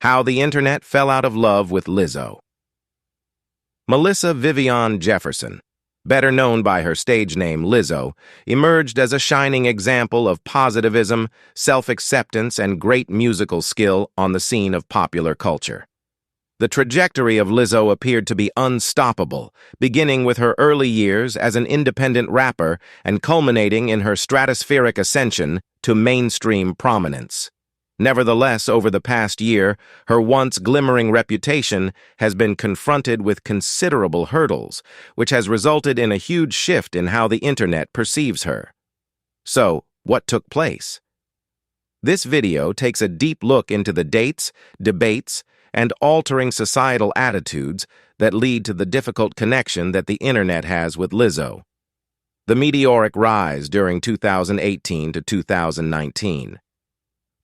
How the Internet Fell Out of Love with Lizzo. Melissa Vivian Jefferson, better known by her stage name Lizzo, emerged as a shining example of positivism, self-acceptance, and great musical skill on the scene of popular culture. The trajectory of Lizzo appeared to be unstoppable, beginning with her early years as an independent rapper and culminating in her stratospheric ascension to mainstream prominence. Nevertheless, over the past year, her once glimmering reputation has been confronted with considerable hurdles, which has resulted in a huge shift in how the internet perceives her. So, what took place? This video takes a deep look into the dates, debates, and altering societal attitudes that lead to the difficult connection that the internet has with Lizzo. The meteoric rise during 2018 to 2019.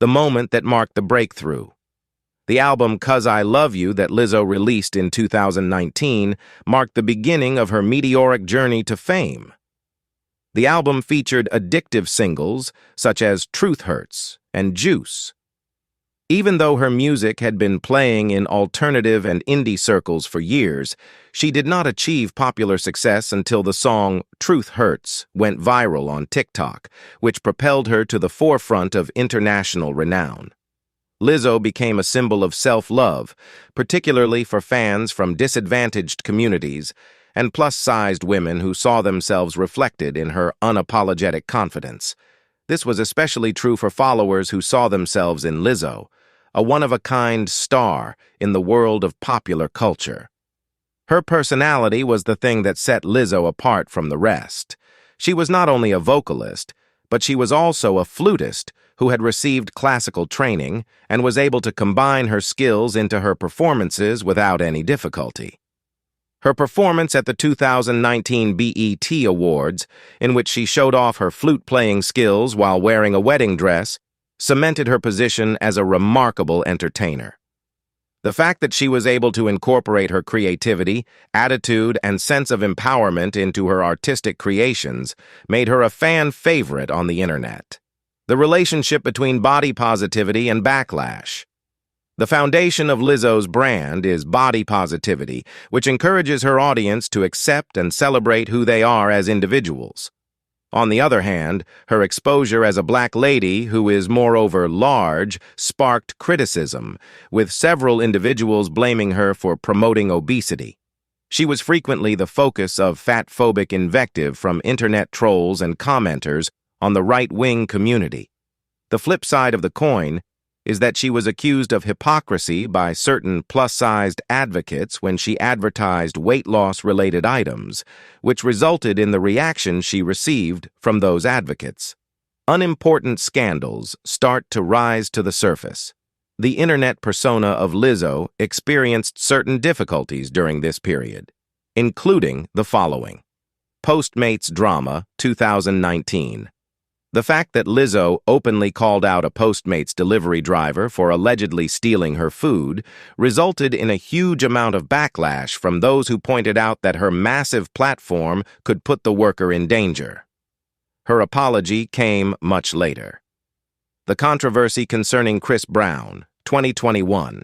The moment that marked the breakthrough. The album 'Cause I Love You that Lizzo released in 2019 marked the beginning of her meteoric journey to fame. The album featured addictive singles such as Truth Hurts and Juice. Even though her music had been playing in alternative and indie circles for years, she did not achieve popular success until the song Truth Hurts went viral on TikTok, which propelled her to the forefront of international renown. Lizzo became a symbol of self-love, particularly for fans from disadvantaged communities and plus-sized women who saw themselves reflected in her unapologetic confidence. This was especially true for followers who saw themselves in Lizzo, a one-of-a-kind star in the world of popular culture. Her personality was the thing that set Lizzo apart from the rest. She was not only a vocalist, but she was also a flutist who had received classical training and was able to combine her skills into her performances without any difficulty. Her performance at the 2019 BET Awards, in which she showed off her flute-playing skills while wearing a wedding dress, cemented her position as a remarkable entertainer. The fact that she was able to incorporate her creativity, attitude, and sense of empowerment into her artistic creations made her a fan favorite on the internet. The relationship between body positivity and backlash. The foundation of Lizzo's brand is body positivity, which encourages her audience to accept and celebrate who they are as individuals. On the other hand, her exposure as a black lady who is moreover large sparked criticism, with several individuals blaming her for promoting obesity. She was frequently the focus of fat-phobic invective from internet trolls and commenters on the right-wing community. The flip side of the coin is that she was accused of hypocrisy by certain plus-sized advocates when she advertised weight loss-related items, which resulted in the reaction she received from those advocates. Unimportant scandals start to rise to the surface. The internet persona of Lizzo experienced certain difficulties during this period, including the following. Postmates drama, 2019. The fact that Lizzo openly called out a Postmates delivery driver for allegedly stealing her food resulted in a huge amount of backlash from those who pointed out that her massive platform could put the worker in danger. Her apology came much later. The controversy concerning Chris Brown, 2021.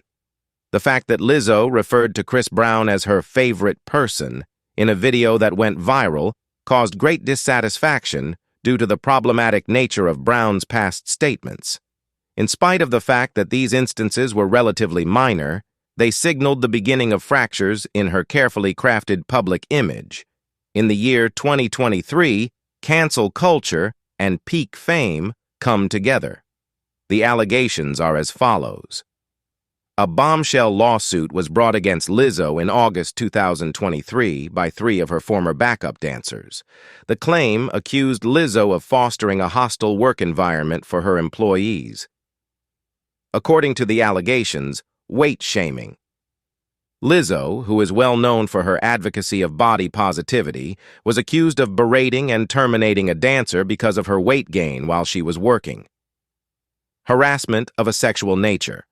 The fact that Lizzo referred to Chris Brown as her favorite person in a video that went viral caused great dissatisfaction due to the problematic nature of Brown's past statements. In spite of the fact that these instances were relatively minor, they signaled the beginning of fractures in her carefully crafted public image. In the year 2023, cancel culture and peak fame come together. The allegations are as follows. A bombshell lawsuit was brought against Lizzo in August 2023 by 3 of her former backup dancers. The claim accused Lizzo of fostering a hostile work environment for her employees. According to the allegations, weight shaming. Lizzo, who is well known for her advocacy of body positivity, was accused of berating and terminating a dancer because of her weight gain while she was working. Harassment of a sexual nature.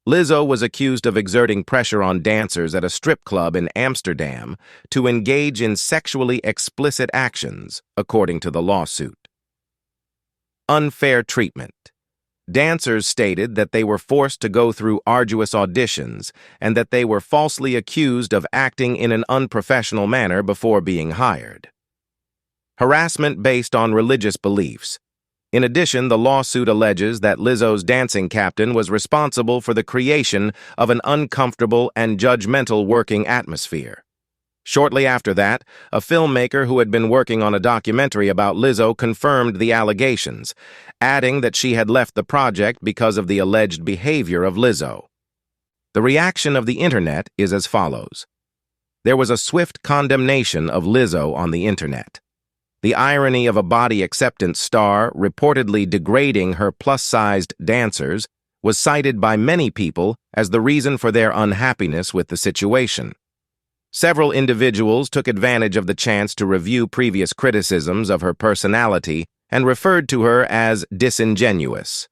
Lizzo was accused of exerting pressure on dancers at a strip club in Amsterdam to engage in sexually explicit actions, according to the lawsuit. Unfair treatment. Dancers stated that they were forced to go through arduous auditions and that they were falsely accused of acting in an unprofessional manner before being hired. Harassment based on religious beliefs. In addition, the lawsuit alleges that Lizzo's dancing captain was responsible for the creation of an uncomfortable and judgmental working atmosphere. Shortly after that, a filmmaker who had been working on a documentary about Lizzo confirmed the allegations, adding that she had left the project because of the alleged behavior of Lizzo. The reaction of the internet is as follows. There was a swift condemnation of Lizzo on the internet. The irony of a body acceptance star reportedly degrading her plus-sized dancers was cited by many people as the reason for their unhappiness with the situation. Several individuals took advantage of the chance to review previous criticisms of her personality and referred to her as disingenuous.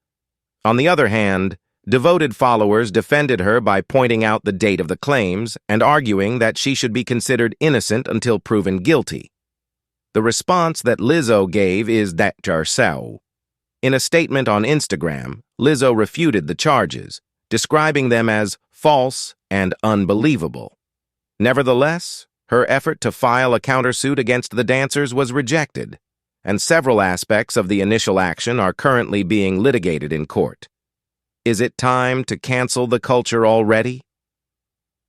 On the other hand, devoted followers defended her by pointing out the date of the claims and arguing that she should be considered innocent until proven guilty. The response that Lizzo gave is that jarcel. In a statement on Instagram, Lizzo refuted the charges, describing them as false and unbelievable. Nevertheless, her effort to file a countersuit against the dancers was rejected, and several aspects of the initial action are currently being litigated in court. Is it time to cancel the culture already?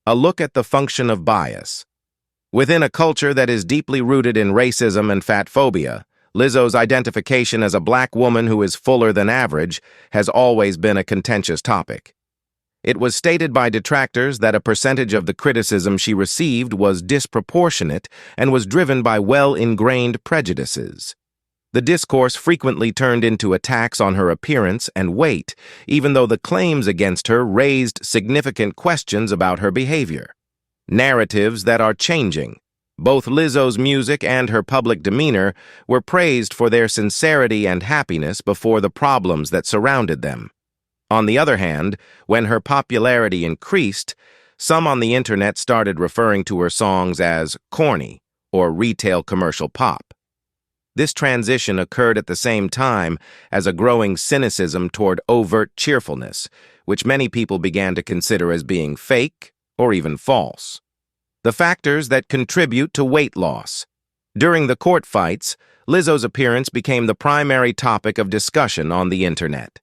A look at the function of bias. Within a culture that is deeply rooted in racism and fat phobia, Lizzo's identification as a black woman who is fuller than average has always been a contentious topic. It was stated by detractors that a percentage of the criticism she received was disproportionate and was driven by well-ingrained prejudices. The discourse frequently turned into attacks on her appearance and weight, even though the claims against her raised significant questions about her behavior. Narratives that are changing. Both Lizzo's music and her public demeanor were praised for their sincerity and happiness before the problems that surrounded them. On the other hand, when her popularity increased, some on the internet started referring to her songs as corny or retail commercial pop. This transition occurred at the same time as a growing cynicism toward overt cheerfulness, which many people began to consider as being fake or even false. The factors that contribute to weight loss. During the court fights, Lizzo's appearance became the primary topic of discussion on the internet.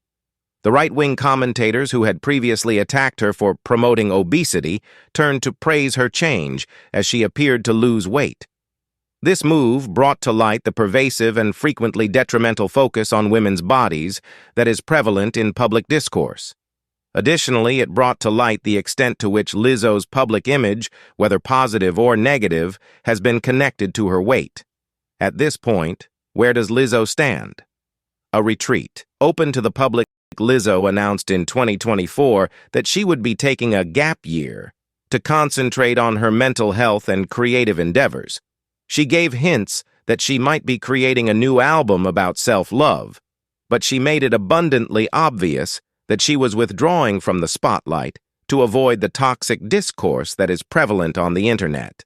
The right-wing commentators who had previously attacked her for promoting obesity turned to praise her change as she appeared to lose weight. This move brought to light the pervasive and frequently detrimental focus on women's bodies that is prevalent in public discourse. Additionally, it brought to light the extent to which Lizzo's public image, whether positive or negative, has been connected to her weight. At this point, where does Lizzo stand? A retreat. Open to the public, Lizzo announced in 2024 that she would be taking a gap year to concentrate on her mental health and creative endeavors. She gave hints that she might be creating a new album about self-love, but she made it abundantly obvious that she was withdrawing from the spotlight to avoid the toxic discourse that is prevalent on the internet.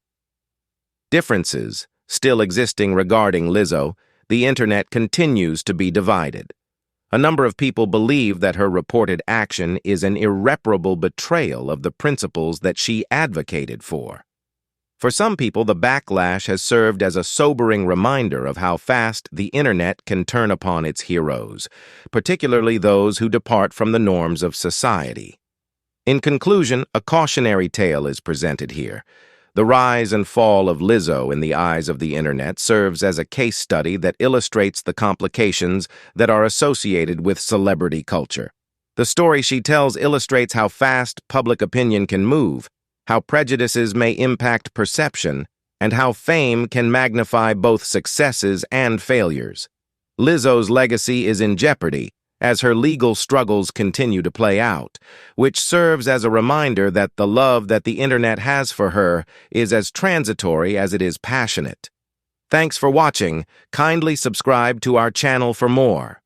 Differences still existing regarding Lizzo, the internet continues to be divided. A number of people believe that her reported action is an irreparable betrayal of the principles that she advocated for. For some people, the backlash has served as a sobering reminder of how fast the internet can turn upon its heroes, particularly those who depart from the norms of society. In conclusion, a cautionary tale is presented here. The rise and fall of Lizzo in the eyes of the internet serves as a case study that illustrates the complications that are associated with celebrity culture. The story she tells illustrates how fast public opinion can move, how prejudices may impact perception, and how fame can magnify both successes and failures. Lizzo's legacy is in jeopardy as her legal struggles continue to play out, which serves as a reminder that the love that the internet has for her is as transitory as it is passionate. Thanks for watching. Kindly subscribe to our channel for more.